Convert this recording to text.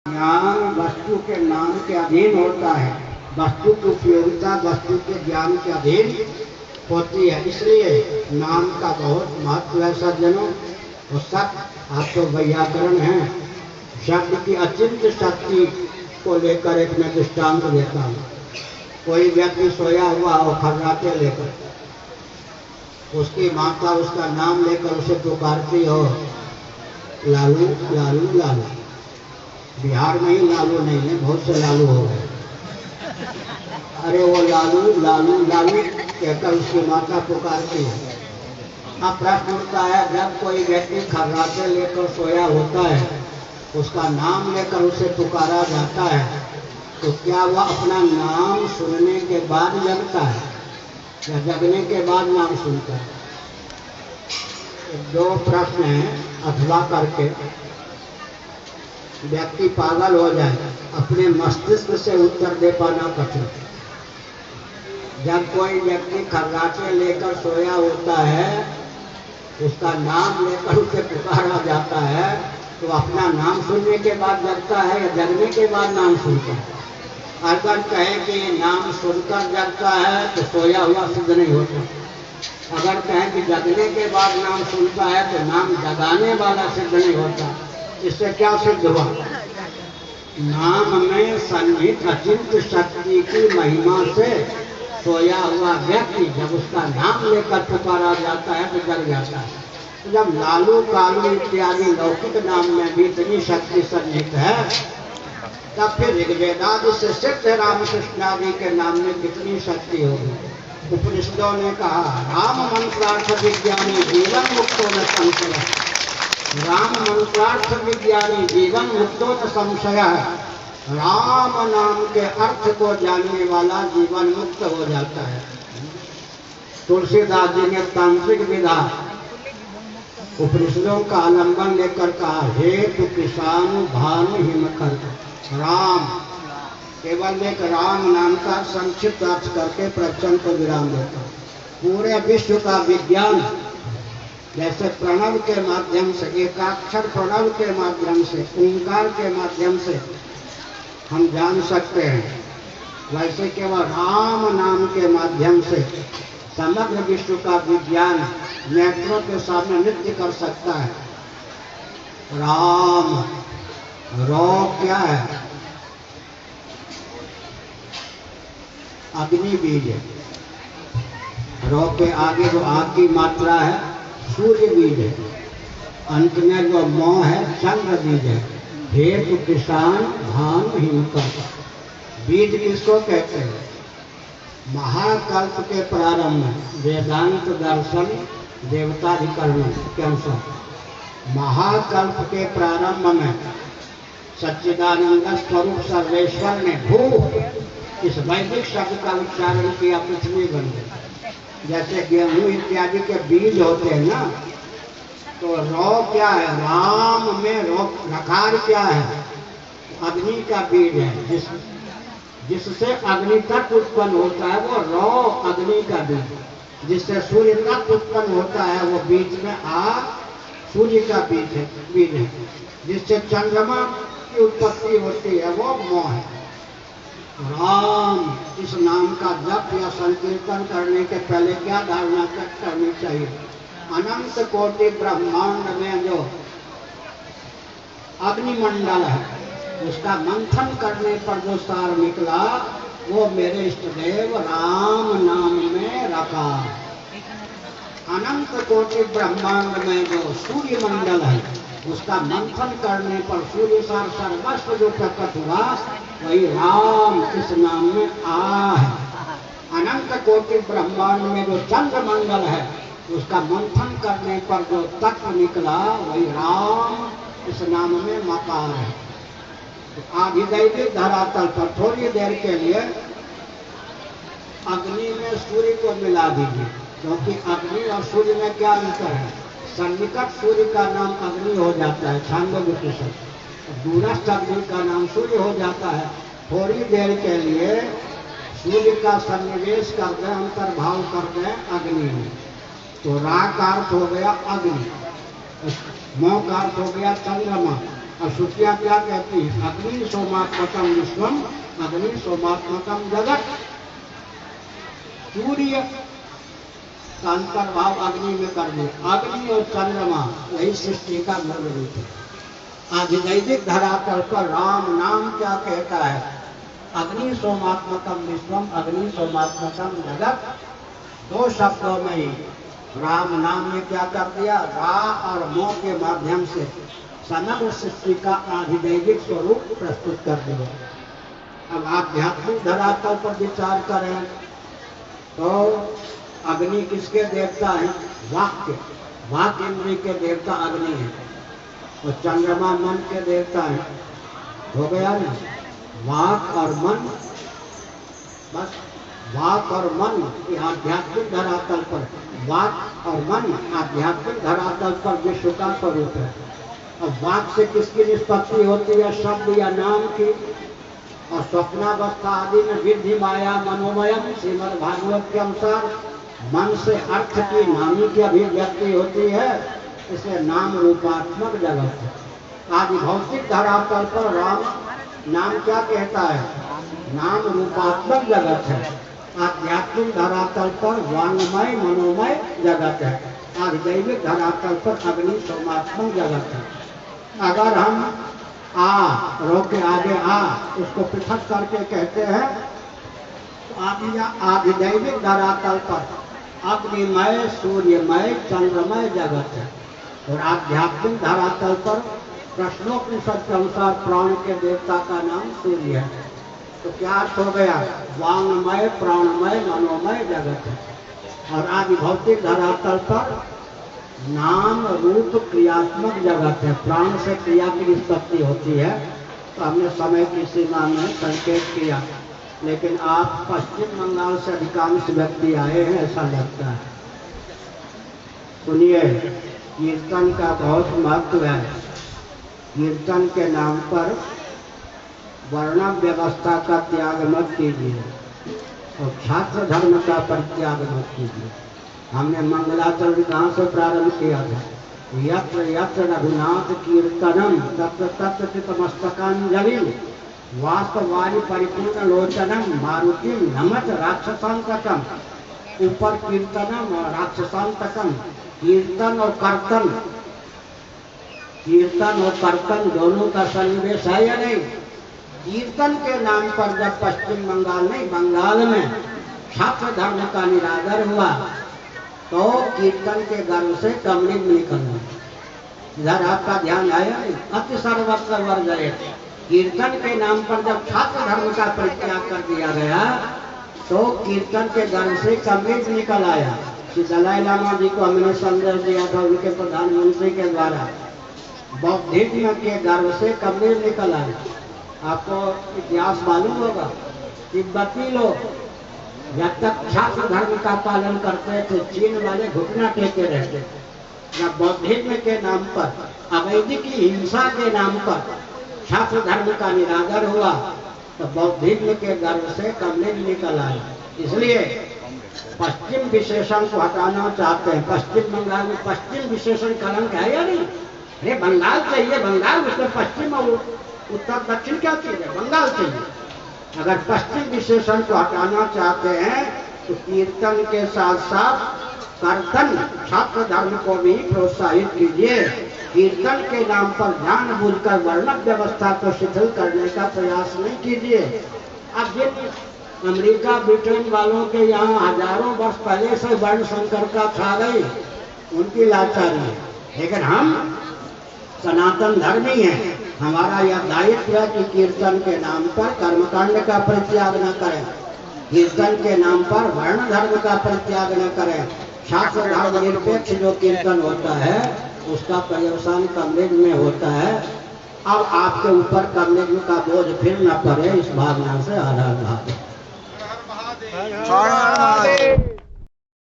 ज्ञान वस्तु के नाम के अधीन होता है, वस्तु की उपयोगिता वस्तु के ज्ञान के अधीन होती है। इसलिए नाम का बहुत महत्व है सज्जनों। और सत आप तो व्याकरण है, शब्द की अचिंत्य शक्ति को लेकर एक मैं दृष्टांत देता हूँ। कोई व्यक्ति सोया हुआ हो खर्राटे लेकर, उसकी माता उसका नाम लेकर उसे पुकारती हो, लालू लालू लालू। बिहार में ही लालू नहीं है, बहुत से लालू हो गए। अरे वो लालू लालू लालू कहकर उसकी माता पुकारती है। अब प्रश्न उठता है, जब कोई व्यक्ति खर्राटे लेकर सोया होता है, उसका नाम लेकर उसे पुकारा जाता है, तो क्या वह अपना नाम सुनने के बाद जगता है या जगने के बाद नाम सुनता है? दो प्रश्न हैं। अथवा करके व्यक्ति पागल हो जाए, अपने मस्तिष्क से उत्तर दे पाना कठिन। जब कोई व्यक्ति खर्राटे लेकर सोया होता है, उसका नाम लेकर उसे पुकारा जाता है, तो अपना नाम सुनने के बाद जगता है या जगने के बाद नाम सुनता है? अगर कहें कि नाम सुनकर जगता है तो सोया हुआ सिद्ध नहीं होता। अगर कहें कि जगने के बाद नाम सुनता है तो नाम जगाने वाला सिद्ध नहीं होता। इससे क्या सिद्ध हुआ? नाम में सन्निहित अचिंत्य शक्ति की महिमा से सोया हुआ व्यक्ति जब उसका नाम लेकर पुकारा जाता है तो जग जाता है। तो जब लालू कालू इत्यादि लौकिक नाम में भी इतनी शक्ति सन्निहित है, तब फिर ऋग्वेदादि से सिद्ध रामकृष्ण आदि के नाम में कितनी शक्ति होगी। उपनिषदों ने कहा, राम मंत्रार्थ विज्ञानी जीवन मुक्तो न संशय। राम मंत्रार्थ विज्ञानी जीवन मुक्तो न संशय है। राम नाम के अर्थ को जानने वाला जीवन मुक्त हो जाता है। तुलसीदास जी ने तांत्रिक विधा उपनिषदों का आलंबन लेकर कहा, हेतु किसान भानु हिमकर। राम केवल एक राम नाम का संक्षिप्त अर्थ करके प्रवचन को विराम देता। पूरे विश्व का विज्ञान जैसे प्रणव के माध्यम से, एकाक्षर प्रणव के माध्यम से, ओंकार के माध्यम से हम जान सकते हैं, वैसे केवल राम नाम के माध्यम से समग्र विश्व का विज्ञान नेत्रों के सामने नृत्य कर सकता है। राम रो क्या है? अग्नि बीज है। रो के आगे जो आग की मात्रा है सूर्य बीज है। अंत में जो मौ है चंद्र बीज है। हेतु किसान भानु हिमकर। बीज किसको कहते हैं? महाकल्प के प्रारंभ में वेदांत दर्शन देवताधिकरण के अनुसार महाकल्प के प्रारंभ में सच्चिदानंद स्वरूप सर्वेश्वर ने भू इस वैदिक शब्द का उच्चारण किया, पृथ्वी बन गई। जैसे गेहूं इत्यादि के बीज होते हैं ना, तो रौ क्या है? राम में रो रकार क्या है? अग्नि का बीज है। जिससे अग्नि तत्व उत्पन्न होता है वो रौ अग्नि का बीज। जिससे सूर्य तत्व उत्पन्न होता है वो बीज में आ सूर्य का बीज है। जिससे चंद्रमा की उत्पत्ति होती है वो मौ है। राम इस नाम का जप या संकीर्तन करने के पहले क्या धारणा करनी चाहिए? अनंत कोटि ब्रह्मांड में जो अग्निमंडल है उसका मंथन करने पर जो सार निकला वो मेरे इष्ट देव राम नाम में रखा। अनंत कोटि ब्रह्मांड में जो सूर्य मंडल है उसका मंथन करने पर सूर्य सार सर्वस्व जो प्रकट हुआ वही राम इस नाम में आ है। अनंत कोटि ब्रह्मांड में जो चंद्र मंडल है उसका मंथन करने पर जो तत्व निकला वही राम इस नाम में मकार है। तो आधिदैविक धरातल पर थोड़ी देर के लिए अग्नि में सूर्य को मिला दीजिए, क्योंकि अग्नि और सूर्य में क्या अंतर है? सन्निकट सूर्य का नाम अग्नि हो जाता है छांदोग्योपनिषद, दूरस्थ अग्नि का नाम सूर्य हो जाता है। थोड़ी देर के लिए सूर्य का सन्निवेश कर दें, अंतर्भाव कर दें अग्नि में, तो रा का अर्थ हो गया अग्नि, मौ का अर्थ हो गया चंद्रमा, और श्रुतियां क्या कहती है? अग्नि सोमात्मकम विश्वम, अग्नि सोमात्मकम जगत। सूर्य का अंतर्भाव अग्नि में कर दे, अग्नि और चंद्रमा यही सृष्टि का मूल रूप है। आधिदैविक धरातल पर राम नाम क्या कहता है? अग्नि सोमात्मकम विश्वम, अग्नि सोमात्मकम जगत। दो शब्दों में ही राम नाम ने क्या कर दिया? रा और मो के माध्यम से समग्र सृष्टि का आधिदैविक स्वरूप प्रस्तुत कर दिया। अब आध्यात्मिक धरातल पर विचार करें तो अग्नि किसके देवता है? वाक के, वाक इंद्रिय के देवता अग्नि है। और चंद्रमा मन के देवता है। हो गया ना? वाक और मन, बस वाक और मन आध्यात्मिक धरातल पर, वाक और मन आध्यात्मिक धरातल पर विश्व का स्वरूप है। और वाक से किसकी निष्पत्ति होती है? शब्द या नाम की। और स्वप्नावस्था आदि में विद्धि माया मनोमयम, श्रीमद् भागवत के अनुसार मन से अर्थ की नामी की अभिव्यक्ति होती है, इसलिए नाम रूपात्मक जगत है। आदि भौतिक धरातल पर राम नाम क्या कहता है? नाम रूपात्मक जगत है। आध्यात्मिक धरातल पर वांगमय मनोमय जगत है। आधिदैविक धरातल पर अग्नि सोमात्मक जगत है। अगर हम आ रोके आगे आ उसको पृथक करके कहते हैं तो आधिदैविक धरातल पर अग्निमय सूर्यमय चंद्रमय जगत है। और आध्यात्मिक धरातल पर प्रश्नोपनिषद के अनुसार प्राण के देवता का नाम सूर्य है। तो क्या अर्थ हो गया? वांगमय प्राणमय मनोमय जगत है। और आदि भौतिक धरातल पर नाम रूप क्रियात्मक जगत है। प्राण से क्रिया की निष्पत्ति होती है। तो हमने समय की सीमा में संकेत किया, लेकिन आप पश्चिम बंगाल से अधिकांश व्यक्ति आए हैं ऐसा लगता है। सुनिए, कीर्तन का बहुत महत्व है। कीर्तन के नाम पर वर्ण व्यवस्था का त्याग मत कीजिए और छात्र धर्म का परित्याग मत कीजिए। हमने मंगलाचरण कहाँ से प्रारंभ किया था? यत्र यत्र रघुनाथ कीर्तनम तत्र तत्र चित्तमस्तकांजलि वास्तवारि परिपूर्ण लोचनम मारुतिम नमत राक्षसांतकम। ऊपर कीर्तनम और राक्षसांतकम। कीर्तन और कर्तन, कीर्तन और कर्तन दोनों का सन्निवेश है या नहीं? कीर्तन के नाम पर जब पश्चिम बंगाल नहीं बंगाल में छात्र धर्म का निरादर हुआ तो कीर्तन के गर्भ से कमलिंग निकलना। इधर आपका ध्यान आया नहीं? अति सर्वस्व वर्जय। कीर्तन के नाम पर जब छात्र धर्म का परित्याग कर दिया गया तो कीर्तन के गर्भ से कमलिंग निकल आया। दलाई लामा जी को हमने संदेश दिया था उनके प्रधानमंत्री के द्वारा। बौद्धिज्म के गर्भ से कमलिंग निकल आया। आपको इतिहास मालूम होगा, तिब्बती लोग जब तक छात्र धर्म का पालन करते थे चीन वाले घुटना टेके रहते थे। जब बौद्धिज्म के नाम पर, अवैदिक हिंसा के नाम पर छात्र धर्म का निरादर हुआ तो बौद्धिज्म के गर्भ से कमलिंग निकल आए। इसलिए पश्चिम विशेषण को हटाना चाहते हैं। पश्चिम बंगाल में पश्चिम विशेषण कलंक है या नहीं? अरे बंगाल चाहिए, बंगाल, उसमें पश्चिम और उत्तर दक्षिण क्या चीज है? बंगाल चाहिए। अगर पश्चिम विशेषण को हटाना चाहते हैं तो कीर्तन के साथ साथ कर्तन छात्र धर्म को भी प्रोत्साहित कीजिए। कीर्तन के नाम पर जानबूझकर वर्ण व्यवस्था को शिथिल करने का प्रयास नहीं कीजिए। अब जिन अमेरिका ब्रिटेन वालों के यहाँ हजारों वर्ष पहले से वर्ण संकरता छा गई, उनकी लाचारी है। लेकिन हम सनातन धर्मी हैं। हमारा यह दायित्व है कि कीर्तन के नाम पर कर्मकांड का परित्याग न करें, कीर्तन के नाम पर वर्ण धर्म का परित्याग न करें। शास्त्र धर्म निरपेक्ष जो कीर्तन होता है उसका पर्यवसान कमलिंग में होता है। अब आपके ऊपर कमलिंग का बोझ फिर न पड़े, इस भावना से आधार भाव।